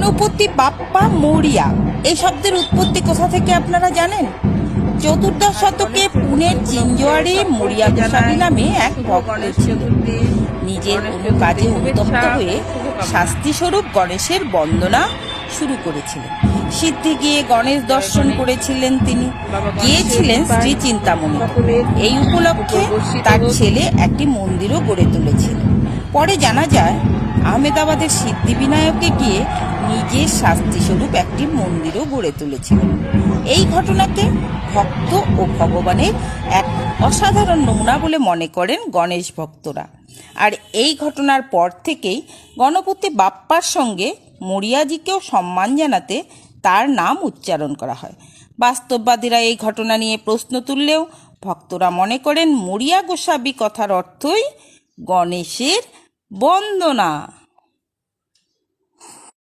গণপতি বাপ্পা মৌরিয়া এই শব্দের উৎপত্তি কোথা থেকে আপনারা জানেন? চতুর্দশ শতকে পুনের চিঞ্জোয়ারে মৌরিয়া গোস্বামী নামে এক ভক্ত ছিলেন। নিজের কোনো কাজে উত্তপ্ত হয়ে শাস্তিস্বরূপ গণেশের বন্দনা শুরু করেছিলেন। সিদ্ধি গিয়ে গণেশ দর্শন করেছিলেন তিনি, গিয়েছিলেন শ্রী চিন্তামণি। এই উপলক্ষে তার ছেলে একটি মন্দিরও গড়ে তুলেছিলেন। পরে জানা যায় আহমেদাবাদের সিদ্ধিবিনায়কে গিয়ে নিজের শাস্তিস্বরূপ একটি মন্দিরও গড়ে তুলেছিলেন। এই ঘটনাকে ভক্ত ও ভগবানের এক অসাধারণ নমুনা বলে মনে করেন গণেশ ভক্তরা। আর এই ঘটনার পর থেকেই গণপতি বাপ্পার সঙ্গে মৌরিয়াজিকেও সম্মান জানাতে তার নাম উচ্চারণ করা হয়। বাস্তববাদীরা এই ঘটনা নিয়ে প্রশ্ন তুললেও ভক্তরা মনে করেন মৌরিয়া গোস্বামী কথার অর্থই গণেশের বন্দনা।